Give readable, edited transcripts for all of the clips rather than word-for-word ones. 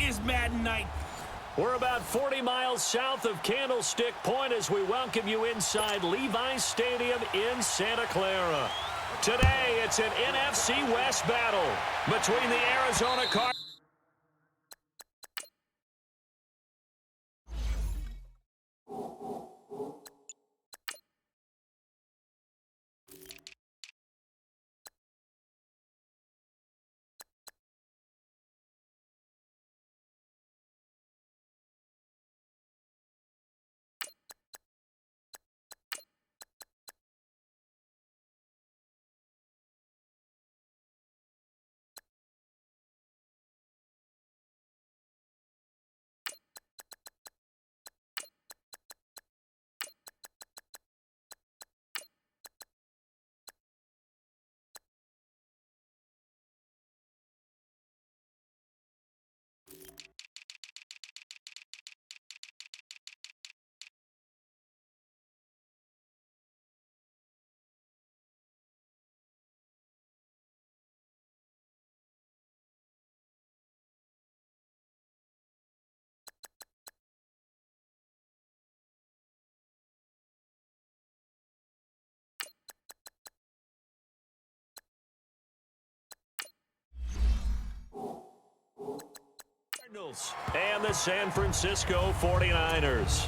is Madden night. We're about 40 miles south of Candlestick Point as we welcome you inside Levi's Stadium in Santa Clara. Today, it's an NFC West battle between the Arizona Cardinals. And the San Francisco 49ers.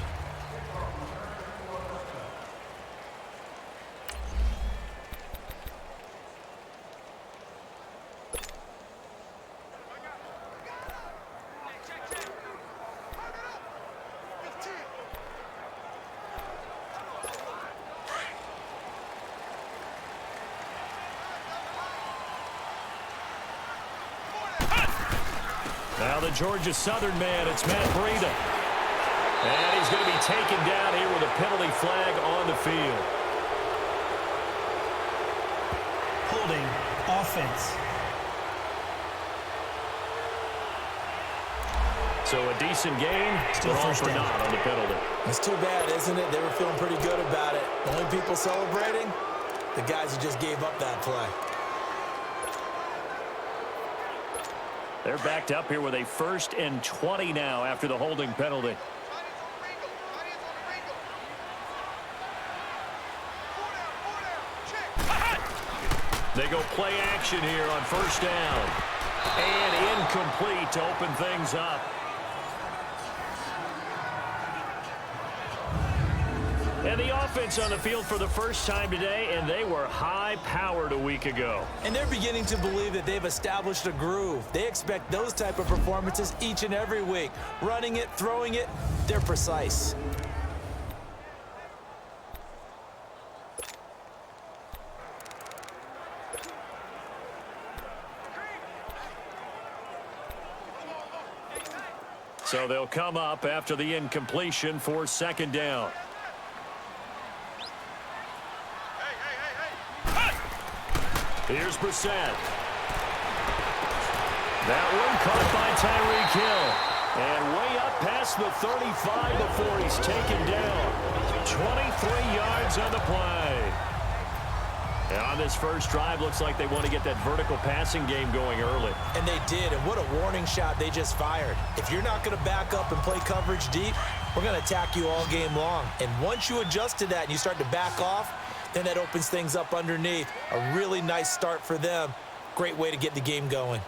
Now the Georgia Southern man, it's Matt Breida. And he's going to be taken down here with a penalty flag on the field. Holding offense. So a decent game, still all for naught on the penalty. It's too bad, isn't it? They were feeling pretty good about it. The only people celebrating, the guys who just gave up that play. They're backed up here with a 1st and 20 now after the holding penalty. They go play action here on 1st down. And incomplete to open things up. And the offense on the field for the first time today, and they were high-powered a week ago. And they're beginning to believe that they've established a groove. They expect those type of performances each and every week. Running it, throwing it, they're precise. So they'll come up after the incompletion for 2nd down. Here's Brissett. That one caught by Tyreek Hill. And way up past the 35 before he's taken down. 23 yards on the play. And on this first drive, looks like they want to get that vertical passing game going early. And they did, and what a warning shot they just fired. If you're not going to back up and play coverage deep, we're going to attack you all game long. And once you adjust to that and you start to back off, then that opens things up underneath. A really nice start for them. Great way to get the game going.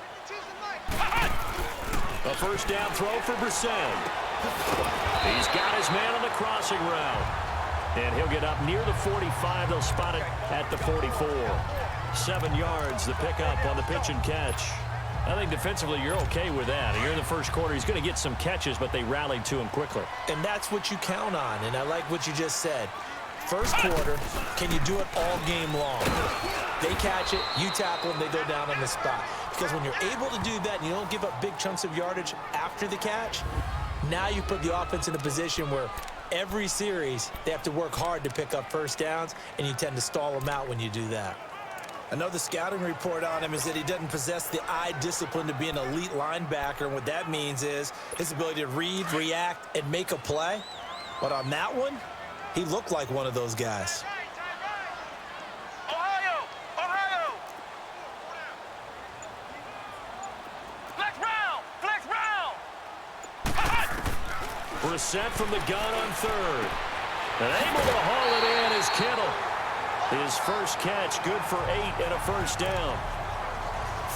A 1st down throw for Brissett. He's got his man on the crossing route. And he'll get up near the 45. They'll spot it at the 44. 7 yards, the pickup on the pitch and catch. I think defensively you're okay with that. You're in the first quarter. He's going to get some catches, but they rallied to him quickly. And that's what you count on, and I like what you just said. First quarter, can you do it all game long? They catch it, you tackle them, they go down on the spot. Because when you're able to do that and you don't give up big chunks of yardage after the catch, now you put the offense in a position where every series they have to work hard to pick up 1st downs, and you tend to stall them out when you do that. Another scouting report on him is that he doesn't possess the eye discipline to be an elite linebacker, and what that means is his ability to read, react, and make a play. But on that one, he looked like one of those guys. Ohio! Flex round! Brissett from the gun on third. And able to haul it in is Kittle. His first catch, good for 8 and a first down.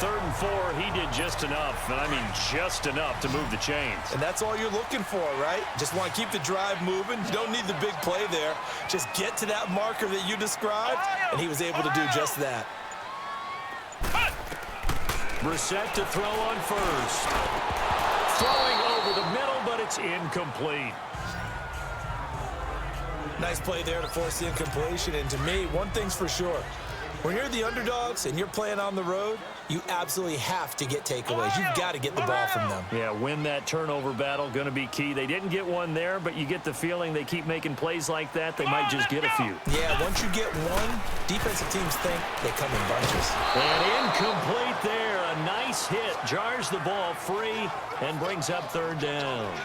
3rd and 4, he did just enough, and I mean just enough to move the chains. And that's all you're looking for, right? Just want to keep the drive moving. You don't need the big play there. Just get to that marker that you described, and he was able to do just that. Brissett to throw on first. Throwing over the middle, but it's incomplete. Nice play there to force the incompletion. And to me, one thing's for sure. When you're the underdogs and you're playing on the road, you absolutely have to get takeaways. You've got to get the ball from them. Yeah, win that turnover battle, going to be key. They didn't get one there, but you get the feeling they keep making plays like that, they might just get a few. Yeah, once you get one, defensive teams think they come in bunches. And incomplete there. A nice hit. Jars the ball free and brings up 3rd down.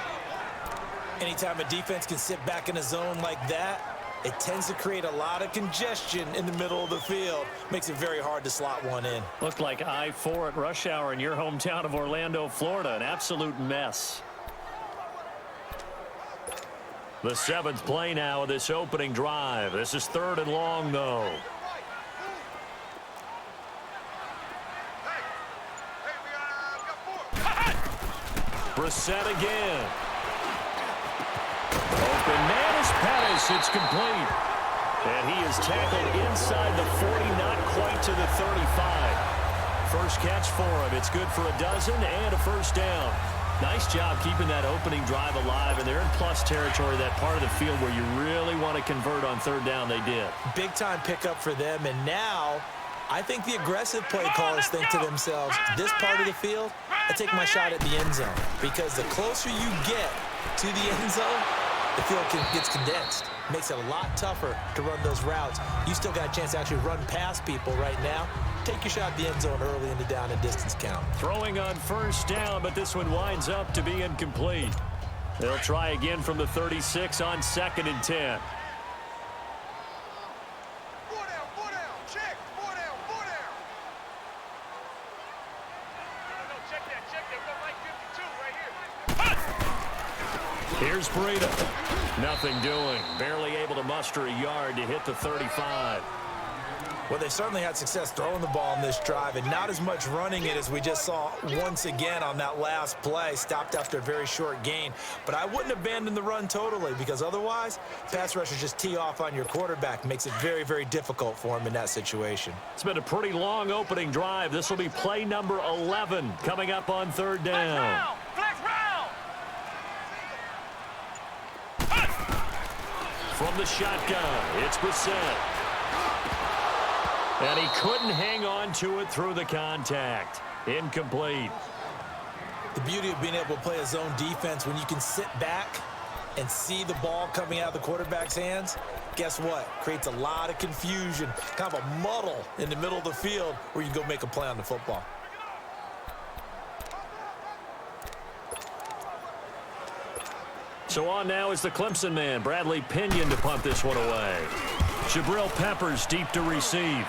Anytime a defense can sit back in a zone like that, it tends to create a lot of congestion in the middle of the field. Makes it very hard to slot one in. Looked like I-4 at rush hour in your hometown of Orlando, Florida. An absolute mess. The 7th play now of this opening drive. This is 3rd and long, though. Brissett again. Open man is Pettis. It's complete. And he is tackled inside the 40, not quite to the 35. First catch for him. It's good for a dozen and a first down. Nice job keeping that opening drive alive, and they're in plus territory, that part of the field where you really want to convert on 3rd down. They did. Big time pickup for them, and now I think the aggressive play callers think to themselves, this part of the field, I take my shot at the end zone, because the closer you get to the end zone, the field gets condensed. Makes it a lot tougher to run those routes. You still got a chance to actually run past people right now. Take your shot at the end zone early in the down and distance count. Throwing on first down, but this one winds up to be incomplete. They'll try again from the 36 on 2nd and 10. Here's Breida. Nothing doing. Barely able to muster a yard to hit the 35. Well, they certainly had success throwing the ball on this drive, and not as much running it as we just saw once again on that last play. Stopped after a very short gain. But I wouldn't abandon the run totally, because otherwise, pass rushers just tee off on your quarterback. Makes it very, very difficult for him in that situation. It's been a pretty long opening drive. This will be play number 11 coming up on 3rd down. From the shotgun, it's Brissett. And he couldn't hang on to it through the contact. Incomplete. The beauty of being able to play a zone defense, when you can sit back and see the ball coming out of the quarterback's hands, guess what? Creates a lot of confusion, kind of a muddle in the middle of the field where you can go make a play on the football. So on now is the Clemson man, Bradley Pinion, to punt this one away. Jabril Peppers deep to receive.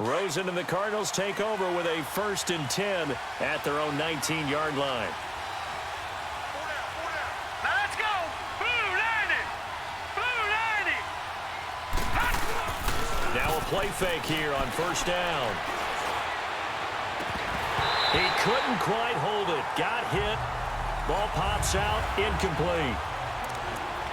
Rosen and the Cardinals take over with a 1st and 10 at their own 19-yard line. Now let's go. Blue 90. Blue 90. Now a play fake here on 1st down. He couldn't quite hold it. Got hit. Ball pops out. Incomplete.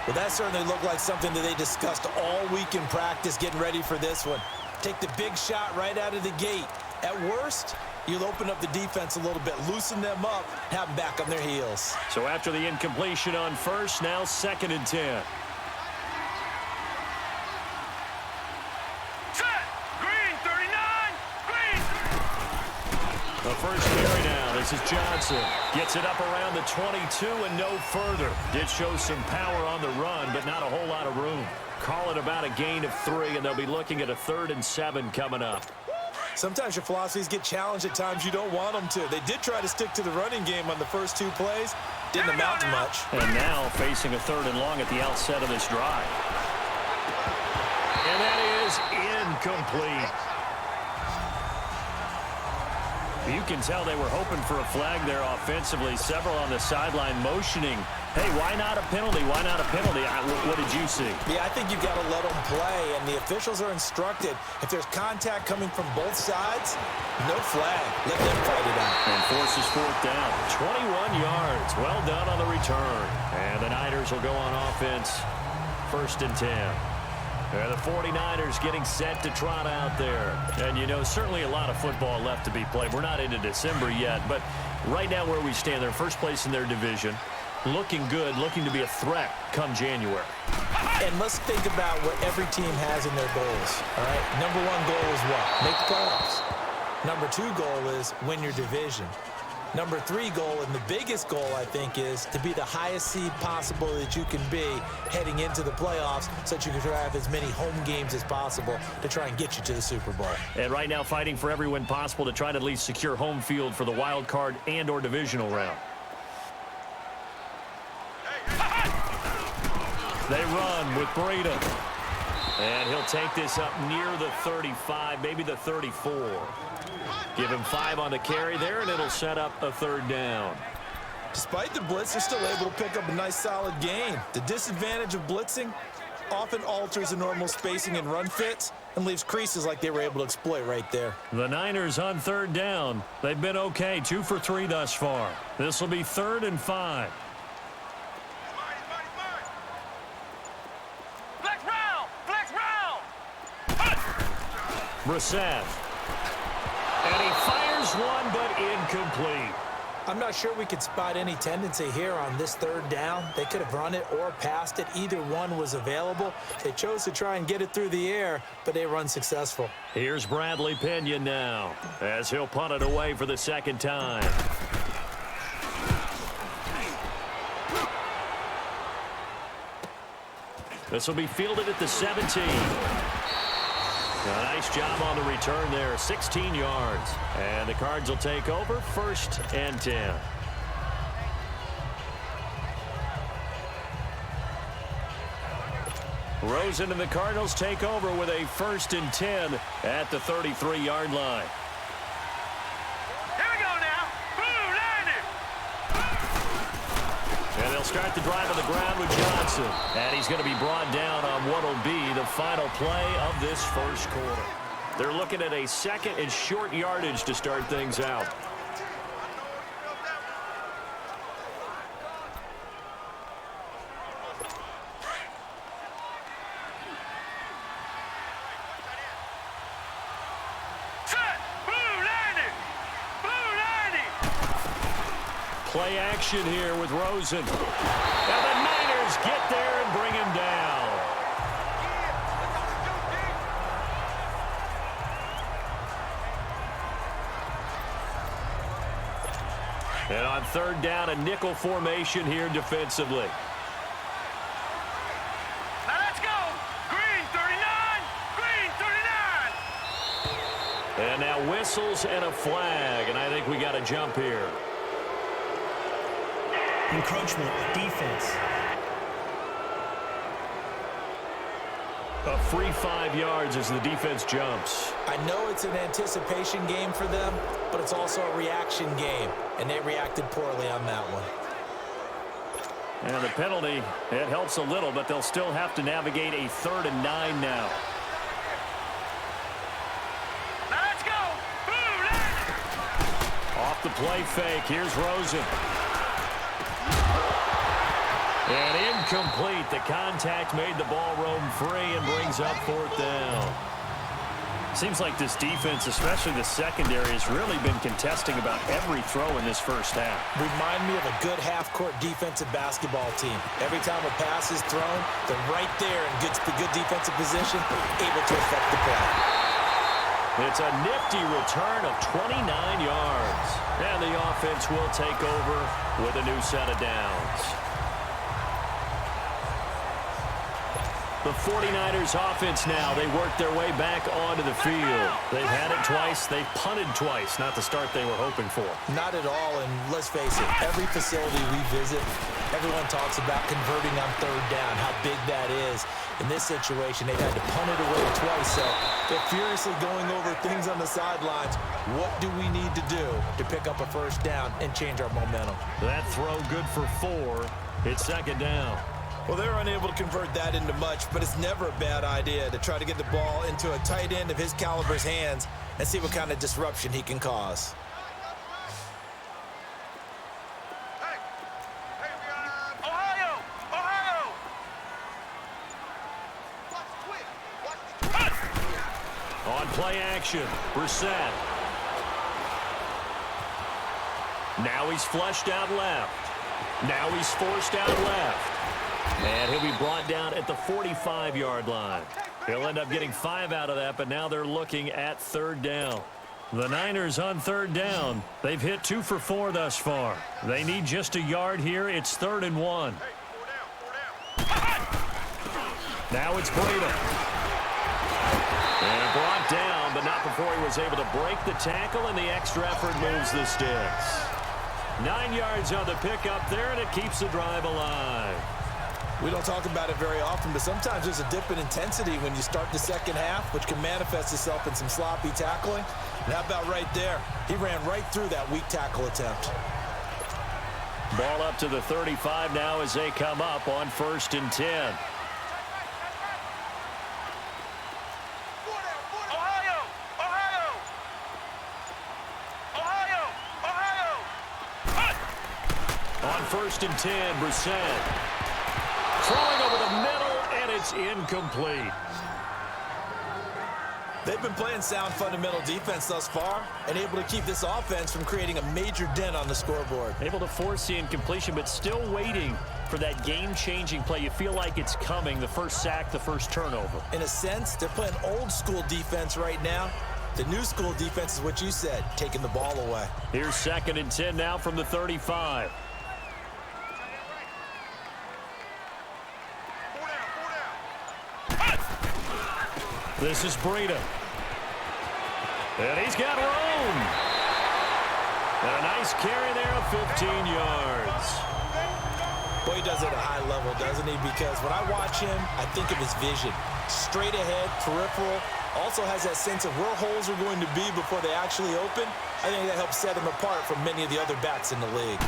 Well, that certainly looked like something that they discussed all week in practice getting ready for this one. Take the big shot right out of the gate. At worst, you'll open up the defense a little bit, loosen them up, have them back on their heels. So after the incompletion on 1st, now 2nd and 10. Set. Green 39. Green. The first carry now. This is Johnson. Gets it up around the 22 and no further. Did show some power on the run, but not a whole lot of room. Call it about a gain of 3, and they'll be looking at a 3rd and 7 coming up. Sometimes your philosophies get challenged at times you don't want them to. They did try to stick to the running game on the first 2 plays. Didn't amount to much. And now facing a 3rd and long at the outset of this drive. And that is incomplete. You can tell they were hoping for a flag there offensively. Several on the sideline motioning. Hey, why not a penalty? Why not a penalty? What did you see? Yeah, I think you've got to let them play, and the officials are instructed. If there's contact coming from both sides, no flag. Let them fight it out. And forces 4th down. 21 yards. Well done on the return. And the Niners will go on offense. 1st and 10. And the 49ers getting set to trot out there. And, you know, certainly a lot of football left to be played. We're not into December yet, but right now where we stand, they're first place in their division. Looking good, looking to be a threat come January. And let's think about what every team has in their goals, all right? Number 1 goal is what? Make the playoffs. Number 2 goal is win your division. Number 3 goal, and the biggest goal, I think, is to be the highest seed possible that you can be heading into the playoffs so that you can have as many home games as possible to try and get you to the Super Bowl. And right now fighting for every win possible to try to at least secure home field for the wild card and or divisional round. They run with Breda. And he'll take this up near the 35, maybe the 34. Give him 5 on the carry there, and it'll set up a 3rd down. Despite the blitz, they're still able to pick up a nice, solid gain. The disadvantage of blitzing often alters the normal spacing and run fits and leaves creases like they were able to exploit right there. The Niners on 3rd down. They've been okay, 2 for 3 thus far. This will be 3rd and 5. Brissett. And he fires one, but incomplete. I'm not sure we could spot any tendency here on this 3rd down. They could have run it or passed it. Either one was available. They chose to try and get it through the air, but they were unsuccessful. Here's Bradley Pinion now, as he'll punt it away for the 2nd time. This will be fielded at the 17. A nice job on the return there, 16 yards. And the Cards will take over, 1st and 10. Rosen and the Cardinals take over with a 1st and 10 at the 33-yard line. Here we go now. Blue landing. And they'll start the drive on the ground with Johnson. And he's going to be brought down on what will be the final play of this 1st quarter. They're looking at a 2nd and short yardage to start things out. Set. Blue landing. Blue landing. Play action here with Rosen. And the Niners get there and bring him down. And on 3rd down, a nickel formation here defensively. Now let's go. Green 39. Green 39. And now whistles and a flag, and I think we got a jump here. Encroachment, defense. A free 5 yards as the defense jumps. I know it's an anticipation game for them, but it's also a reaction game, and they reacted poorly on that one. And the penalty, it helps a little, but they'll still have to navigate a 3rd and 9 now. Now let's go. Blue landing. Off the play fake, here's Rosen. And incomplete. The contact made the ball roam free and brings up 4th down. Seems like this defense, especially the secondary, has really been contesting about every throw in this 1st half. Remind me of a good half-court defensive basketball team. Every time a pass is thrown, they're right there in good defensive position, able to affect the play. It's a nifty return of 29 yards. And the offense will take over with a new set of downs. The the 49ers offense now. They work their way back onto the field. They've had it twice. They've punted twice. Not the start they were hoping for. Not at all, and let's face it, every facility we visit, everyone talks about converting on third down, how big that is. In this situation, they've had to punt it away twice, so they're furiously going over things on the sidelines. What do we need to do to pick up a first down and change our momentum? That throw good for 4. It's second down. Well, they're unable to convert that into much, but it's never a bad idea to try to get the ball into a tight end of his caliber's hands and see what kind of disruption he can cause. Ohio! Ohio! On play action, Brissett. Now he's flushed out left. Now he's forced out left. And he'll be brought down at the 45-yard line. He'll end up getting 5 out of that, but now they're looking at third down. The Niners on third down. They've hit 2 for 4 thus far. They need just a yard here. It's 3rd and 1. Now it's Breda. And brought down, but not before he was able to break the tackle, and the extra effort moves the sticks. 9 yards on the pickup there, and it keeps the drive alive. We don't talk about it very often, but sometimes there's a dip in intensity when you start the second half, which can manifest itself in some sloppy tackling. And how about right there? He ran right through that weak tackle attempt. Ball up to the 35 now as they come up on 1st and 10. Ohio! Ohio! Ohio! Ohio! On 1st and 10, Brissett. Throwing over the middle, and it's incomplete. They've been playing sound fundamental defense thus far and able to keep this offense from creating a major dent on the scoreboard. Able to force the incompletion, but still waiting for that game-changing play. You feel like it's coming, the first sack, the first turnover. In a sense, they're playing old-school defense right now. The new school defense is what you said, taking the ball away. Here's 2nd and 10 now from the 35. This is Breda. And he's got room. And a nice carry there of 15 yards. Boy, he does it at a high level, doesn't he? Because when I watch him, I think of his vision. Straight ahead, peripheral. Also has that sense of where holes are going to be before they actually open. I think that helps set him apart from many of the other backs in the league.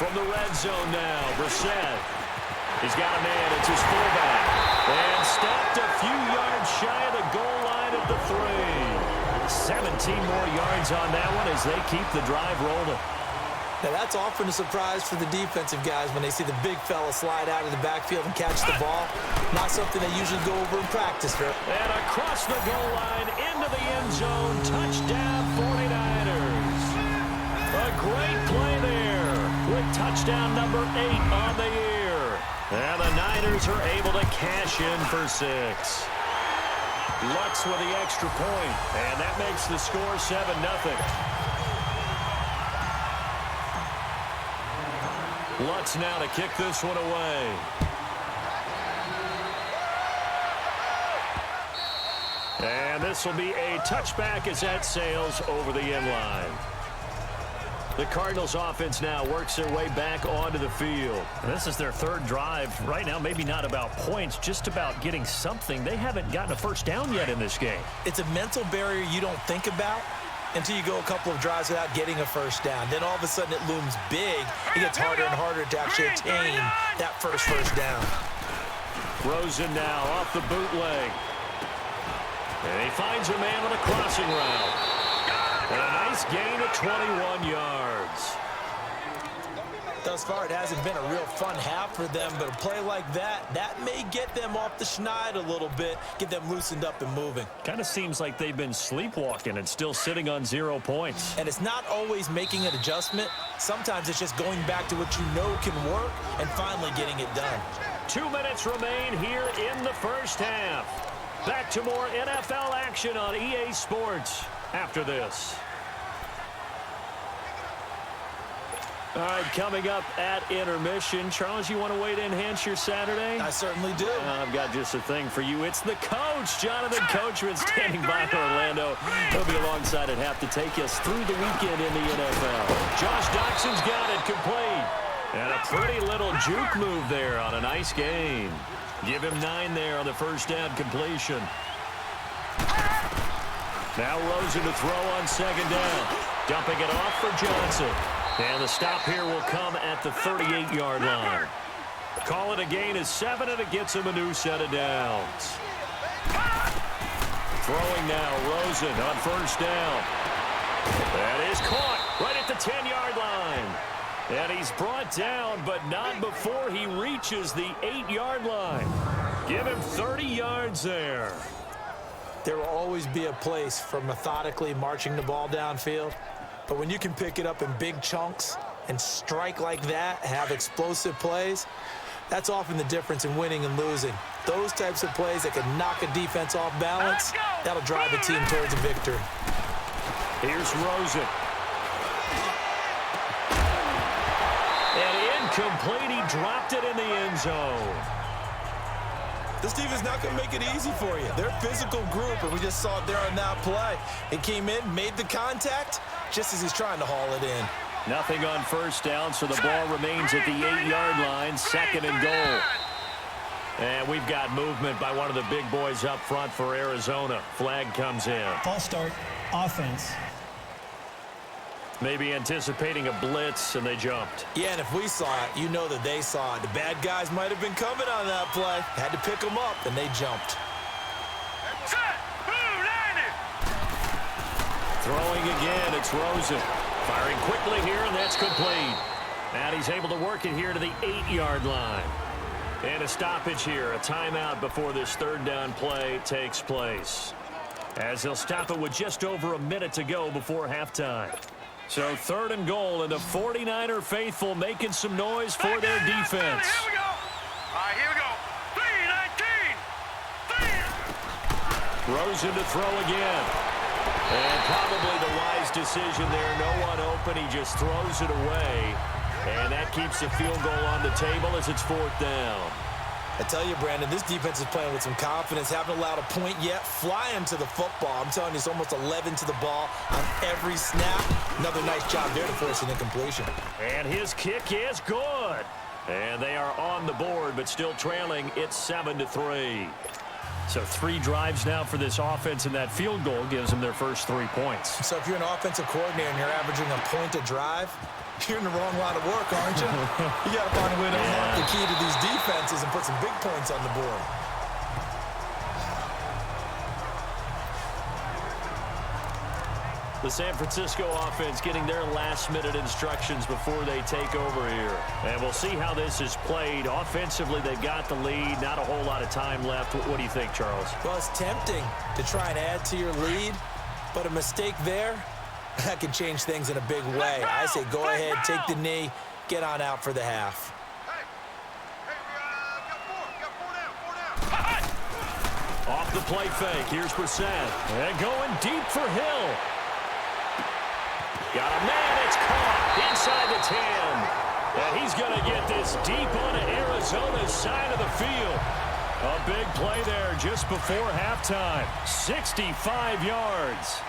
From the red zone now, Brissett. He's got a man. It's his fullback. And stopped a few yards shy of the goal line at the 3. 17 more yards on that one as they keep the drive rolling. Now, that's often a surprise for the defensive guys when they see the big fella slide out of the backfield and catch the ball. Not something they usually go over in practice. And across the goal line, into the end zone, touchdown 49ers. A great play there with touchdown number 8 on the year. And the Niners are able to cash in for 6. Lutz with the extra point, and that makes the score 7-0. Lutz now to kick this one away. And this will be a touchback as that sails over the end line. The Cardinals offense now works their way back onto the field. And this is their 3rd drive. Right now, maybe not about points, just about getting something. They haven't gotten a first down yet in this game. It's a mental barrier you don't think about until you go a couple of drives without getting a first down. Then all of a sudden it looms big. It gets harder and harder to actually attain that first down. Rosen now off the bootleg. And he finds a man on a crossing route. And a nice gain of 21 yards. Thus far, it hasn't been a real fun half for them, but a play like that may get them off the schneid a little bit, get them loosened up and moving. Kind of seems like they've been sleepwalking and still sitting on 0 points. And it's not always making an adjustment. Sometimes it's just going back to what you know can work and finally getting it done. 2 minutes remain here in the first half. Back to more NFL action on EA Sports after this. All right, coming up at intermission. Charles, you want to wait to enhance your Saturday? I certainly do. I've got just a thing for you. It's the coach, Jonathan Coachman, standing by for Orlando. He'll be alongside at half to take us through the weekend in the NFL. Josh Doxson's got it complete. And a pretty little juke move there on a nice game. Give him 9 there on the first down completion. Now Rosen to throw on second down. Dumping it off for Johnson. And the stop here will come at the 38-yard line. Call it a gain of 7, and it gets him a new set of downs. Throwing now, Rosen on first down. That is caught right at the 10-yard line. And he's brought down, but not before he reaches the 8-yard line. Give him 30 yards there. There will always be a place for methodically marching the ball downfield. But when you can pick it up in big chunks and strike like that, have explosive plays, that's often the difference in winning and losing. Those types of plays that can knock a defense off balance, that'll drive a team towards a victory. Here's Rosen. And incomplete. He dropped it in the end zone. This defense is not going to make it easy for you. They're a physical group, and we just saw it there on that play. It came in, made the contact, just as he's trying to haul it in. Nothing on first down, so the ball remains at the 8-yard line, 2nd and goal. And we've got movement by one of the big boys up front for Arizona. Flag comes in. Ball start, offense. Maybe anticipating a blitz, and they jumped. Yeah, and if we saw it, you know that they saw it. The bad guys might have been coming on that play. Had to pick them up, and they jumped. Throwing again, it's Rosen. Firing quickly here, and that's complete. And he's able to work it here to the 8-yard line. And a stoppage here, a timeout before this third down play takes place. As they'll stop it with just over a minute to go before halftime. So 3rd and goal, and the 49er faithful making some noise for their defense. Here we go. All right, here we go. 3-19. Rosen to throw again. And probably the wise decision there. No one open. He just throws it away. And that keeps the field goal on the table as it's 4th down. I tell you, Brandon, this defense is playing with some confidence. Haven't allowed a point yet. Flying to the football. I'm telling you, it's almost 11 to the ball on every snap. Another nice job there to force an incompletion. And his kick is good. And they are on the board, but still trailing. It's 7-3. So 3 drives now for this offense, and that field goal gives them their first 3 points. So if you're an offensive coordinator and you're averaging a point a drive, you're in the wrong line of work, aren't you? You got to find a way to unlock the key to these defenses and put some big points on the board. The San Francisco offense getting their last-minute instructions before they take over here. And we'll see how this is played. Offensively, they've got the lead. Not a whole lot of time left. What do you think, Charles? Well, it's tempting to try and add to your lead, but a mistake there, that can change things in a big way. I say go ahead, take the knee, get on out for the half. Off the play fake. Here's Brissett. And going deep for Hill. Got a man. It's caught inside the 10. And he's going to get this deep onto Arizona's side of the field. A big play there just before halftime. 65 yards.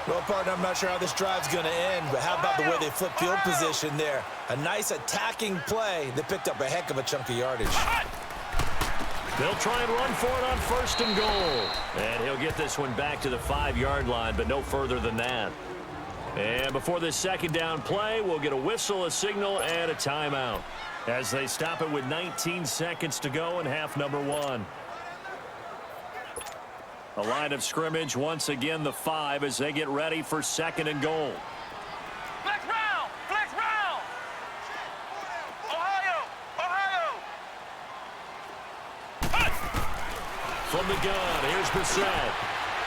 Well, partner, I'm not sure how this drive's going to end, but how about the way they flip field position there? A nice attacking play that picked up a heck of a chunk of yardage. They'll try and run for it on 1st and goal. And he'll get this one back to the 5-yard line, but no further than that. And before this 2nd down play, we'll get a whistle, a signal, and a timeout as they stop it with 19 seconds to go in half number 1. A line of scrimmage, once again the 5 as they get ready for 2nd and goal. Flex round! Flex round! Ohio! Ohio! From the gun, here's Brissett.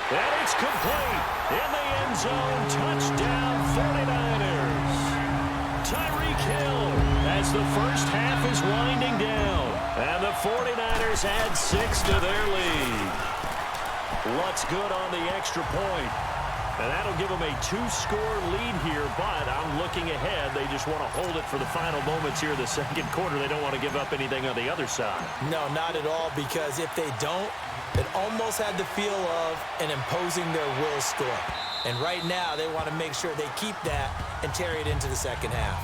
And it's complete. In the end zone, touchdown 49ers. Tyreek Hill as the first half is winding down. And the 49ers add 6 to their lead. What's good on the extra point? And that'll give them a 2-score lead here, but I'm looking ahead. They just want to hold it for the final moments here in the second quarter. They don't want to give up anything on the other side. No, not at all, because if they don't, it almost had the feel of an imposing their will score. And right now, they want to make sure they keep that and carry it into the second half.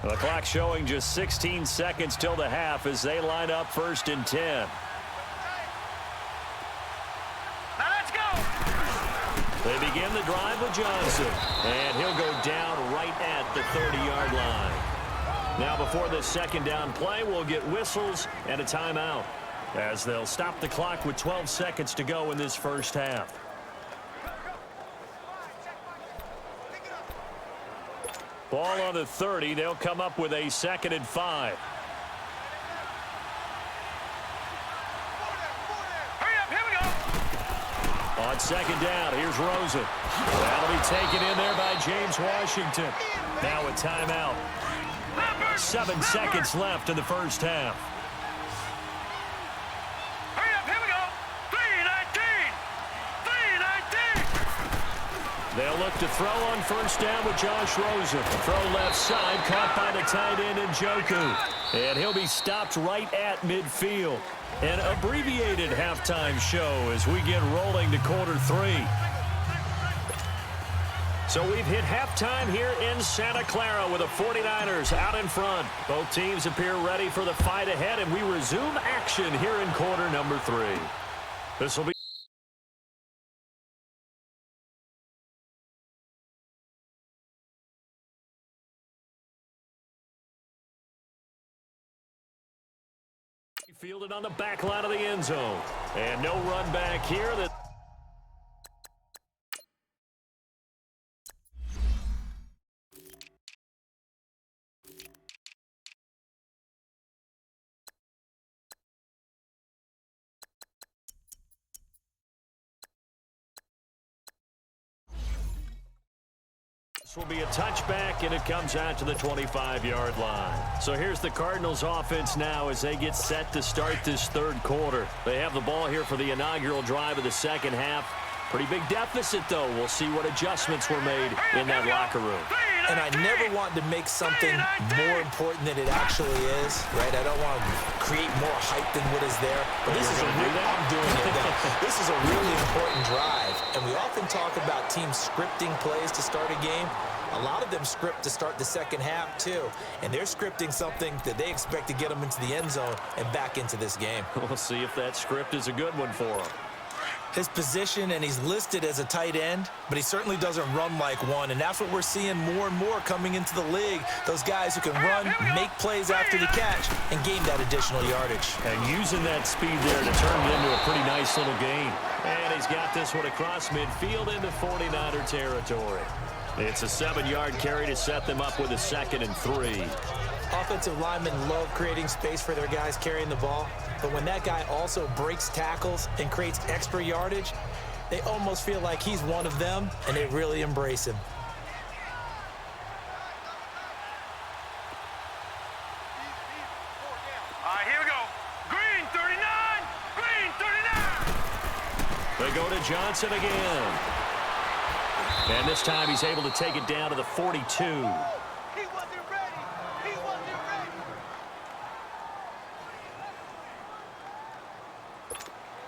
The clock showing just 16 seconds till the half as they line up 1st and 10. Now let's go. They begin the drive with Johnson, and he'll go down right at the 30-yard line. Now before this second down play, we'll get whistles and a timeout as they'll stop the clock with 12 seconds to go in this first half. Ball on the 30. They'll come up with a 2nd and 5. Hurry up, here we go. On 2nd down, here's Rosen. That'll be taken in there by James Washington. Now a timeout. 7 seconds left in the first half. Hurry up, here we go. 3:19. 3:19. They'll look to throw on 1st down with Josh Rosen. Throw left side, caught by the tight end Njoku. And he'll be stopped right at midfield. An abbreviated halftime show as we get rolling to quarter 3. So we've hit halftime here in Santa Clara with the 49ers out in front. Both teams appear ready for the fight ahead, and we resume action here in quarter number 3. This will be fielded on the back line of the end zone. And no run back here. Will be a touchback, and it comes out to the 25-yard line. So here's the Cardinals offense now as they get set to start this third quarter. They have the ball here for the inaugural drive of the second half. Pretty big deficit, though. We'll see what adjustments were made in that locker room. And I never want to make something more important than it actually is, right? I don't want to create more hype than what is there. But this is a really, I'm doing it now. This is a really important drive. And we often talk about teams scripting plays to start a game. A lot of them script to start the second half, too. And they're scripting something that they expect to get them into the end zone and back into this game. We'll see if that script is a good one for them. His position, and he's listed as a tight end, but he certainly doesn't run like one, and that's what we're seeing more and more coming into the league. Those guys who can run, make plays after the catch, and gain that additional yardage. And using that speed there to turn it into a pretty nice little gain. And he's got this one across midfield into 49er territory. It's a 7-yard carry to set them up with a 2nd and 3. Offensive linemen love creating space for their guys carrying the ball, but when that guy also breaks tackles and creates extra yardage, they almost feel like he's one of them, and they really embrace him. All right, here we go. Green 39. Green 39. They go to Johnson again. And this time he's able to take it down to the 42.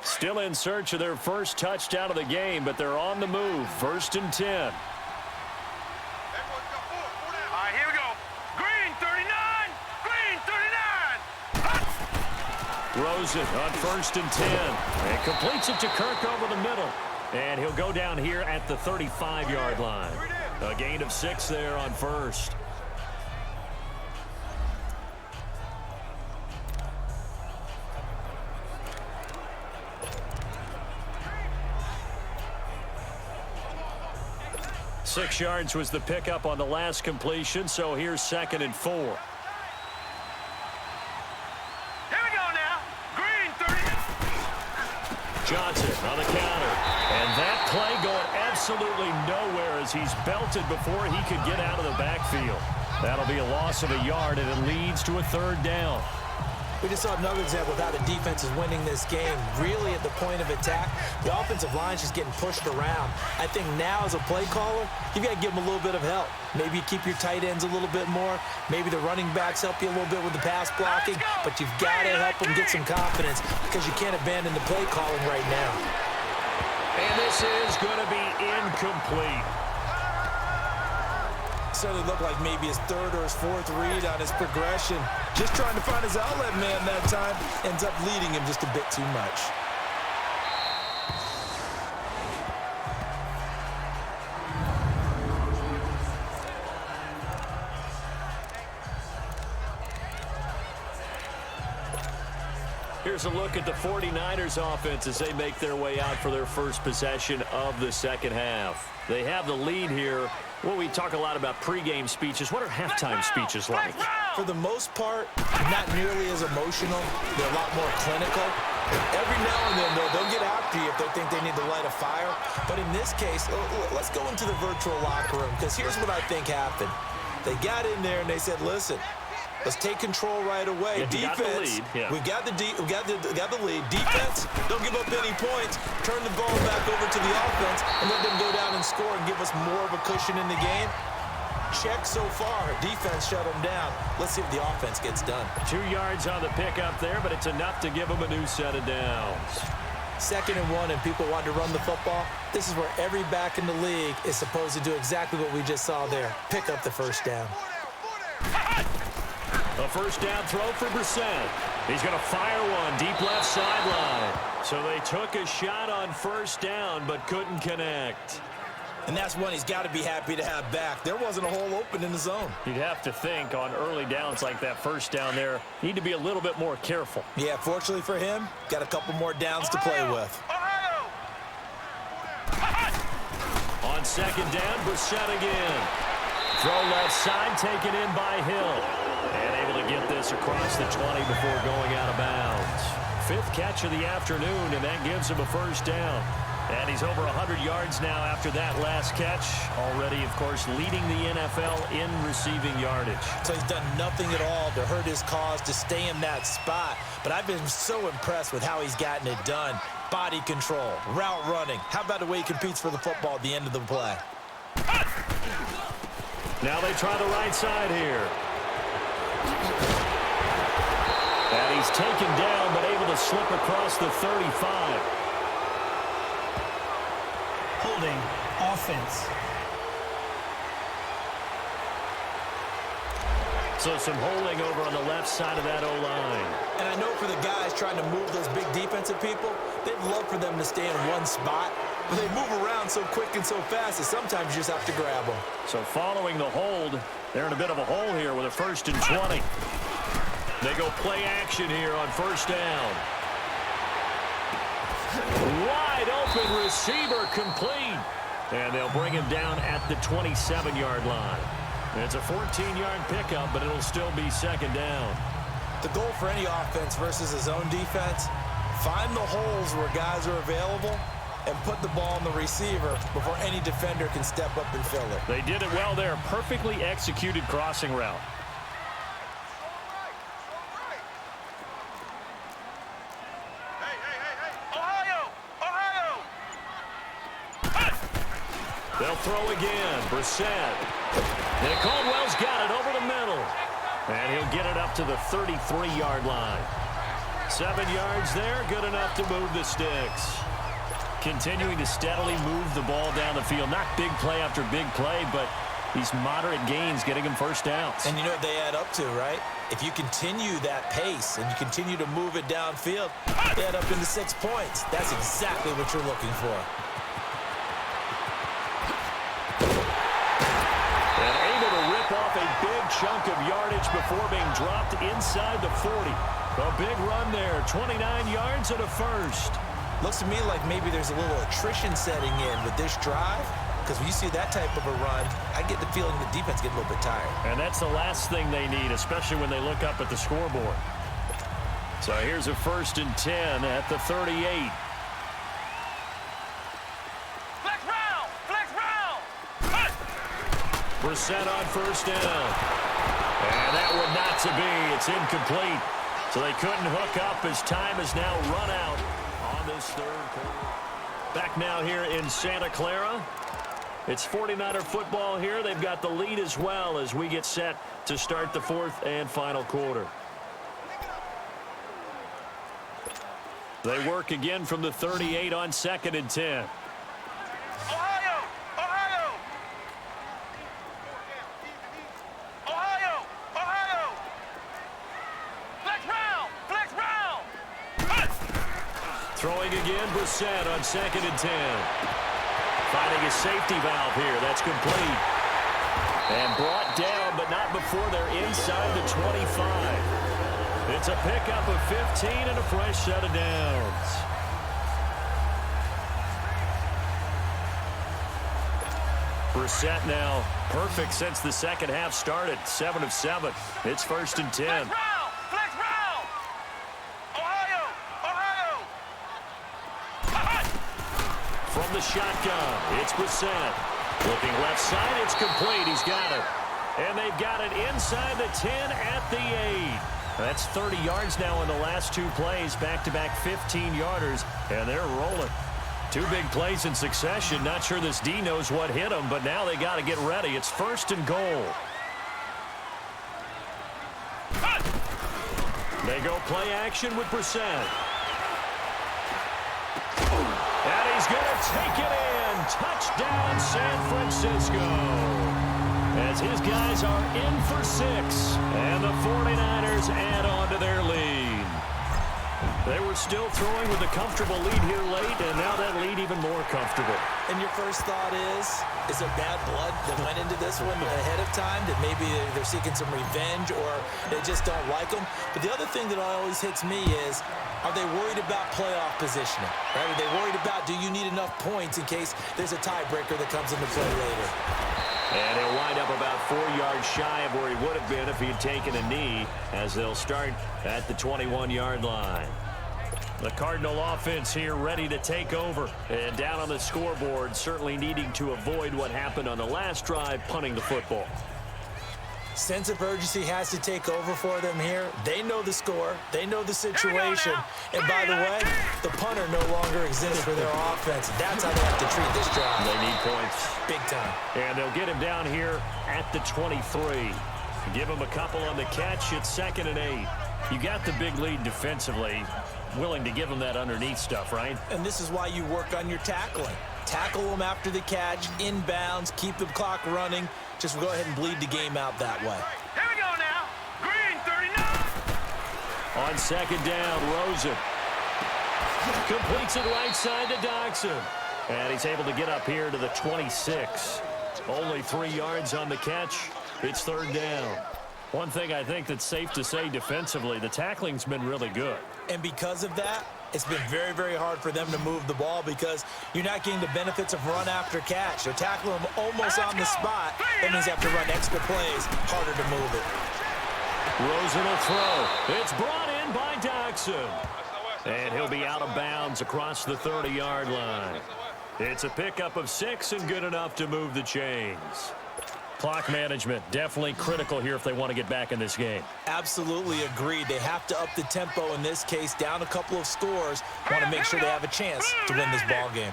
Still in search of their first touchdown of the game, but they're on the move. 1st and 10. All right, here we go. Green 39. Green 39. Rosen on 1st and 10. And completes it to Kirk over the middle. And he'll go down here at the 35-yard line. A gain of 6 there on 1st. Six yards was the pickup on the last completion, so here's 2nd and 4. Here we go now. Green 30. Johnson on the counter. And that play going absolutely nowhere as he's belted before he could get out of the backfield. That'll be a loss of a yard, and it leads to a third down. We just saw another example of how the defense is winning this game. Really at the point of attack, the offensive line is just getting pushed around. I think now as a play caller, you've got to give them a little bit of help. Maybe you keep your tight ends a little bit more. Maybe the running backs help you a little bit with the pass blocking. But you've got to help them get some confidence because you can't abandon the play calling right now. And this is going to be incomplete. Certainly looked like maybe his third or his fourth read on his progression. Just trying to find his outlet man that time. Ends up leading him just a bit too much. Here's a look at the 49ers offense as they make their way out for their first possession of the second half. They have the lead here. Well, we talk a lot about pregame speeches. What are halftime speeches like? For the most part, not nearly as emotional. They're a lot more clinical. Every now and then, though, they'll get after you if they think they need to light a fire. But in this case, let's go into the virtual locker room, because here's what I think happened. They got in there and they said, listen, let's take control right away. Defense, we got the lead. Defense, don't give up any points. Turn the ball back over to the offense and let them go down and score and give us more of a cushion in the game. Check so far. Defense shut them down. Let's see if the offense gets done. 2 yards on the pickup there, but it's enough to give them a new set of downs. 2nd and 1, and people want to run the football. This is where every back in the league is supposed to do exactly what we just saw there. Pick up the first down. A first down throw for Brissett. He's going to fire one deep left sideline. So they took a shot on first down but couldn't connect. And that's one he's got to be happy to have back. There wasn't a hole open in the zone. You'd have to think on early downs like that first down there, need to be a little bit more careful. Yeah, fortunately for him, got a couple more downs to play with. On second down, Brissett again. Throw left side, taken in by Hill. And able to get this across the 20 before going out of bounds. 5th catch of the afternoon, and that gives him a first down. And he's over 100 yards now after that last catch. Already, of course, leading the NFL in receiving yardage. So he's done nothing at all to hurt his cause, to stay in that spot. But I've been so impressed with how he's gotten it done. Body control, route running. How about the way he competes for the football at the end of the play? Now they try the right side here. And he's taken down, but able to slip across the 35. Holding offense. So some holding over on the left side of that O-line. And I know for the guys trying to move those big defensive people, they'd love for them to stay in one spot. But they move around so quick and so fast that sometimes you just have to grab them. So following the hold, they're in a bit of a hole here with a 1st and 20. They go play action here on first down. Wide open receiver complete. And they'll bring him down at the 27-yard line. It's a 14-yard pickup, but it'll still be second down. The goal for any offense versus a zone defense, find the holes where guys are available and put the ball on the receiver before any defender can step up and fill it. They did it well there. Perfectly executed crossing route. They'll throw again. Brissett. And Caldwell's got it over the middle. And he'll get it up to the 33-yard line. 7 yards there, good enough to move the sticks. Continuing to steadily move the ball down the field. Not big play after big play, but these moderate gains getting him first downs. And you know what they add up to, right? If you continue that pace and you continue to move it downfield, they add up into 6 points. That's exactly what you're looking for. And able to rip off a big chunk of yardage before being dropped inside the 40. A big run there, 29 yards and a first. Looks to me like maybe there's a little attrition setting in with this drive, because when you see that type of a run, I get the feeling the defense gets a little bit tired. And that's the last thing they need, especially when they look up at the scoreboard. So here's a 1st and 10 at the 38. Flex round! Flex round! Brissett on first down. And that one not to be. It's incomplete. So they couldn't hook up as time has now run out on this third quarter. Back now here in Santa Clara. It's 49er football here. They've got the lead as well as we get set to start the fourth and final quarter. They work again from the 38 on 2nd and 10. Ohio! Ohio! Ohio! Ohio! Flex round! Flex round! Throwing again, Brissett on 2nd and 10. Finding a safety valve here. That's complete. And brought down, but not before they're inside the 25. It's a pickup of 15 and a fresh set of downs. Brissett now perfect since the second half started. 7 of 7. It's 1st and 10. Flex round! Flex round! Ohio! Ohio! From the shotgun, it's Brissett. Looking left side, it's complete. He's got it. And they've got it inside the 10 at the 8. That's 30 yards now in the last 2 plays. Back-to-back 15-yarders, and they're rolling. 2 big plays in succession. Not sure this D knows what hit them, but now they got to get ready. It's 1st and goal. They go play action with Brissett. And he's going to take it in. Touchdown, San Francisco. As his guys are in for 6. And the 49ers add on to their lead. They were still throwing with a comfortable lead here late, and now that lead even more comfortable. And your first thought is there bad blood that went into this one ahead of time, that maybe they're seeking some revenge or they just don't like them? But the other thing that always hits me is, are they worried about playoff positioning? Right? Are they worried about, do you need enough points in case there's a tiebreaker that comes into play later? And he'll wind up about 4 yards shy of where he would have been if he had taken a knee, as they'll start at the 21-yard line. The Cardinal offense here ready to take over. And down on the scoreboard, certainly needing to avoid what happened on the last drive, punting the football. Sense of urgency has to take over for them here. They know the score. They know the situation. And by the way, the punter no longer exists for their offense. That's how they have to treat this drive. They need points. Big time. And they'll get him down here at the 23. Give him a couple on the catch. It's 2nd and 8. You got the big lead defensively. Willing to give him that underneath stuff, right? And this is why you work on your tackling. Tackle them after the catch, inbounds, keep the clock running. Just go ahead and bleed the game out that way. Here we go now. Green 39. On 2nd down, Rosen completes it right side to Doxson. And he's able to get up here to the 26. Only 3 yards on the catch. It's 3rd down. One thing I think that's safe to say defensively, the tackling's been really good. And because of that, it's been very, very hard for them to move the ball because you're not getting the benefits of run after catch. They're tackling them almost on the spot. That means they have to run extra plays, harder to move it. Rosen will throw. It's brought in by Doxson. And he'll be out of bounds across the 30-yard line. It's a pickup of 6 and good enough to move the chains. Clock management, definitely critical here if they want to get back in this game. Absolutely agreed. They have to up the tempo in this case, down a couple of scores. Want to make sure they have a chance to win this ball game.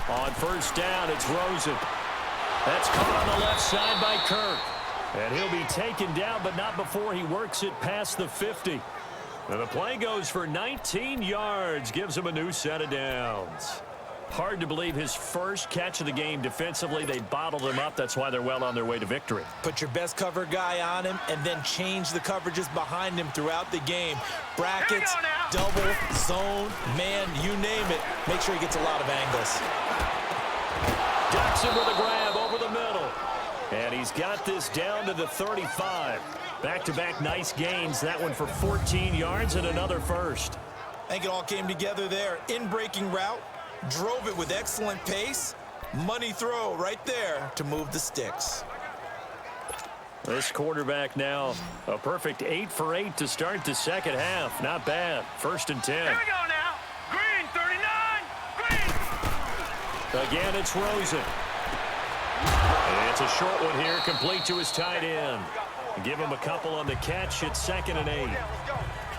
On 1st down, it's Rosen. That's caught on the left side by Kirk. And he'll be taken down, but not before he works it past the 50. And the play goes for 19 yards, gives him a new set of downs. Hard to believe his first catch of the game defensively. They bottled him up. That's why they're well on their way to victory. Put your best cover guy on him and then change the coverages behind him throughout the game. Brackets, double, zone, man, you name it. Make sure he gets a lot of angles. Doxson with a grab over the middle. And he's got this down to the 35. Back-to-back nice gains. That one for 14 yards and another first. I think it all came together there. In-breaking route. Drove it with excellent pace. Money throw right there to move the sticks. This quarterback now a perfect 8 for 8 to start the second half. Not bad. 1st and 10. Here we go now. Green 39. Green. Again, it's Rosen. And it's a short one here, complete to his tight end. Give him a couple on the catch. It's 2nd and 8.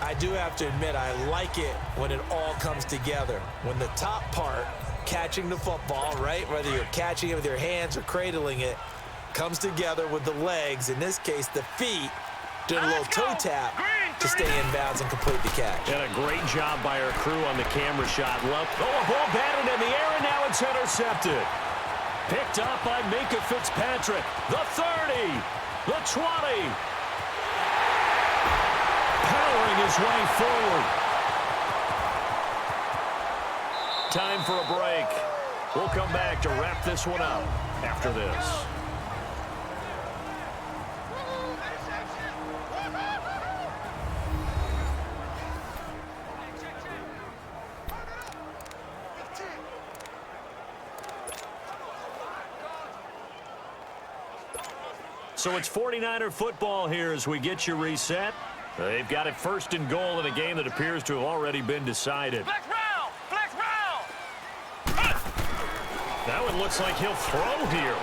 I do have to admit, I like it when it all comes together. When the top part, catching the football, right, whether you're catching it with your hands or cradling it, comes together with the legs, in this case the feet, doing a little toe tap to stay in bounds and complete the catch. And a great job by our crew on the camera shot. Oh, a ball batted in the air, and now it's intercepted. Picked up by Minka Fitzpatrick. The 30, the 20. Powering his way forward. Time for a break. We'll come back to wrap this one up after this. So it's 49er football here as we get you reset. They've got it 1st and goal in a game that appears to have already been decided. Flex round! Flex round! That one looks like he'll throw here.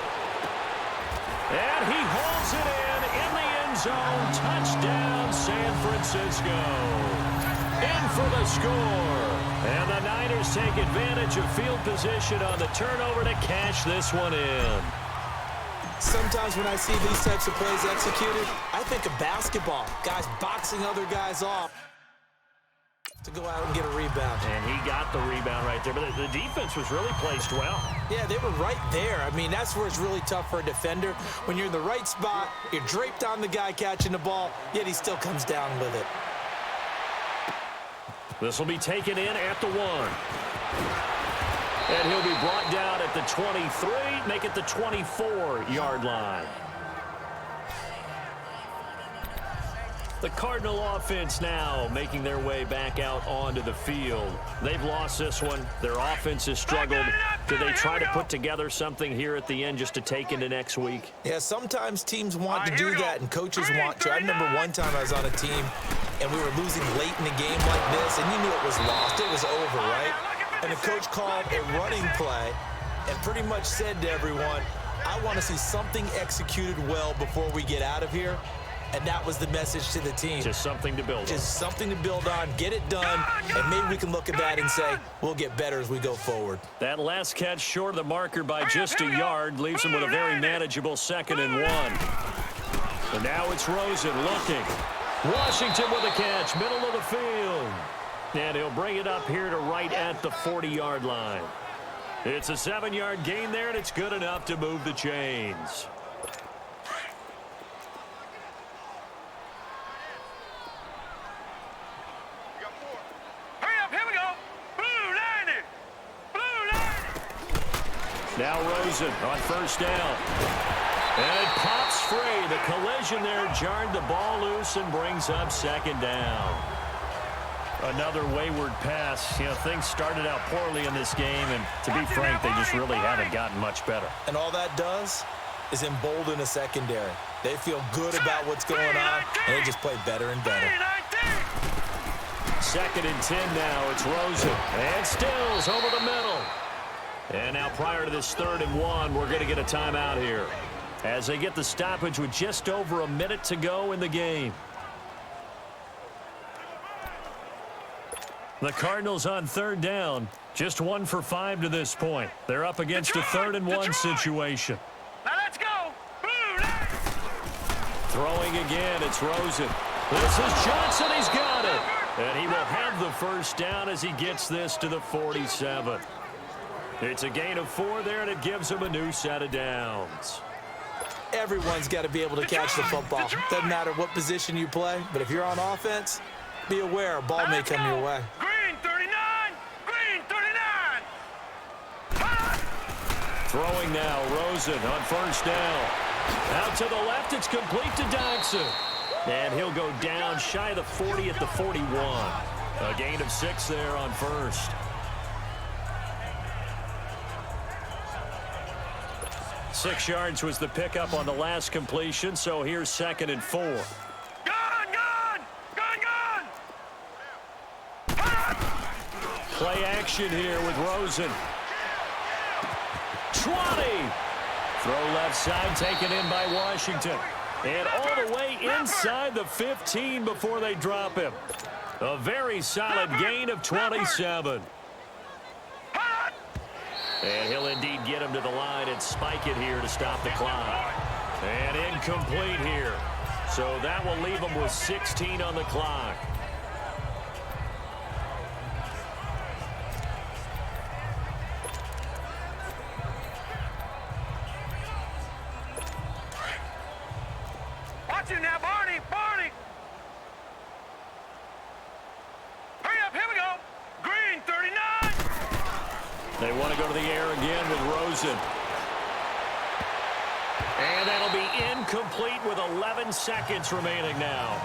And he hauls it in the end zone. Touchdown, San Francisco. In for the score. And the Niners take advantage of field position on the turnover to cash this one in. Sometimes when I see these types of plays executed, I think of basketball. Guys boxing other guys off to go out and get a rebound. And he got the rebound right there. But the defense was really placed well. Yeah, they were right there. I mean, that's where it's really tough for a defender. When you're in the right spot, you're draped on the guy catching the ball, yet he still comes down with it. This will be taken in at the 1. And he'll be brought down at the 23, make it the 24-yard line. The Cardinal offense now making their way back out onto the field. They've lost this one. Their offense has struggled. Do they try to put together something here at the end just to take into next week? Yeah, sometimes teams want to do that and coaches want to. I remember one time I was on a team and we were losing late in a game like this, and you knew it was lost. It was over, right? And the coach called a running play and pretty much said to everyone, I want to see something executed well before we get out of here. And that was the message to the team. Just something to build on. Just something to build on, get it done, and maybe we can look at that and say, we'll get better as we go forward. That last catch short of the marker by just a yard leaves him with a very manageable 2nd and 1. And now it's Rosen looking. Washington with a catch, middle of the field. And he'll bring it up here to right at the 40-yard line. It's a 7-yard gain there, and it's good enough to move the chains. Now Rosen on 1st down. And it pops free. The collision there jarred the ball loose and brings up 2nd down. Another wayward pass. You know, things started out poorly in this game, and to be frank, they just really haven't gotten much better. And all that does is embolden a secondary. They feel good about what's going on, and they just play better and better. 2nd and 10 now. It's Rosen. And Stills over the middle. And now prior to this 3rd and 1, we're going to get a timeout here as they get the stoppage with just over a minute to go in the game. The Cardinals on 3rd down, just 1 for 5 to this point. They're up against a 3rd and 1 situation. Now let's go. Throwing again, it's Rosen. This is Johnson, he's got it. And he will have the 1st down as he gets this to the 47. It's a gain of 4 there, and it gives him a new set of downs. Everyone's got to be able to catch the football. Doesn't matter what position you play, but if you're on offense, be aware a ball may come your way. Green 39! Green 39! Throwing now, Rosen on 1st down. Out to the left, it's complete to Dodson. And he'll go down shy of the 40 at the 41. A gain of 6 there on 1st. 6 yards was the pickup on the last completion, so here's 2nd and 4. Play action here with Rosen. 20. Throw left side, taken in by Washington. And all the way inside the 15 before they drop him. A very solid gain of 27. And he'll indeed get him to the line and spike it here to stop the clock. And incomplete here. So that will leave him with 16 on the clock. Watch it now, Barney! Barney! Hurry up, here we go! Green, 39! They want to go to the air again with Rosen. And that'll be incomplete with 11 seconds remaining now.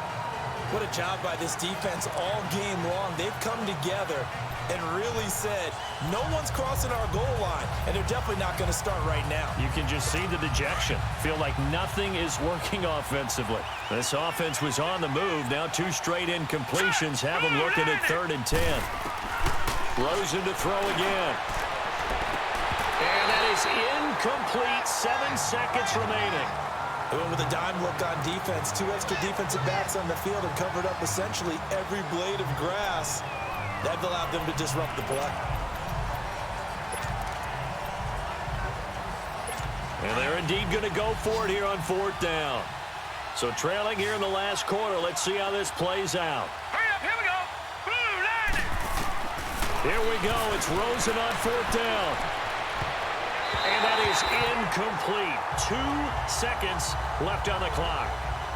What a job by this defense all game long. They've come together and really said, no one's crossing our goal line, and they're definitely not going to start right now. You can just see the dejection. Feel like nothing is working offensively. This offense was on the move. Now 2 straight incompletions have them looking at 3rd and 10. Rosen to throw again. And that is incomplete. 7 seconds remaining. They went with a dime look on defense. 2 extra defensive backs on the field and covered up essentially every blade of grass. That allowed them to disrupt the play. And they're indeed going to go for it here on 4th down. So trailing here in the last quarter. Let's see how this plays out. Hurry up, here we go! Blue, line it! Here we go. It's Rosen on 4th down. And that is incomplete. 2 seconds left on the clock.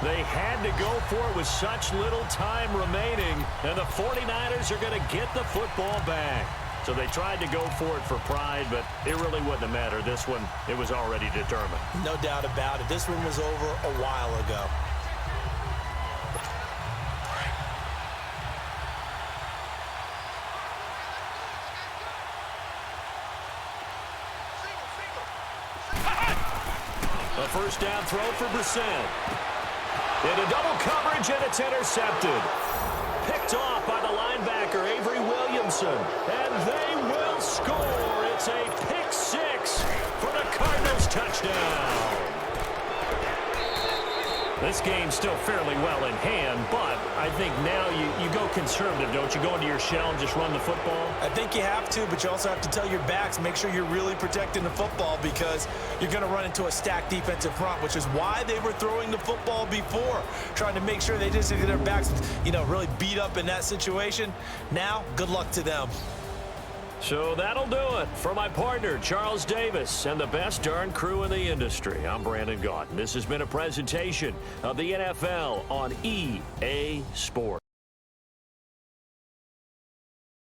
They had to go for it with such little time remaining, and the 49ers are going to get the football back. So they tried to go for it for pride, but it really wouldn't have mattered. This one, it was already determined. No doubt about it. This one was over a while ago. A first down throw for Brissett. Into double coverage, and it's intercepted. Picked off by the linebacker, Avery Williamson. And they will score. It's a pick 6 for the Cardinals touchdown. This game's still fairly well in hand, but I think now you go conservative, don't you? Go into your shell and just run the football? I think you have to, but you also have to tell your backs, make sure you're really protecting the football because you're going to run into a stacked defensive front, which is why they were throwing the football before, trying to make sure they just get their backs, really beat up in that situation. Now, good luck to them. So that'll do it for my partner, Charles Davis, and the best darn crew in the industry. I'm Brandon Gaudin. This has been a presentation of the NFL on EA Sports.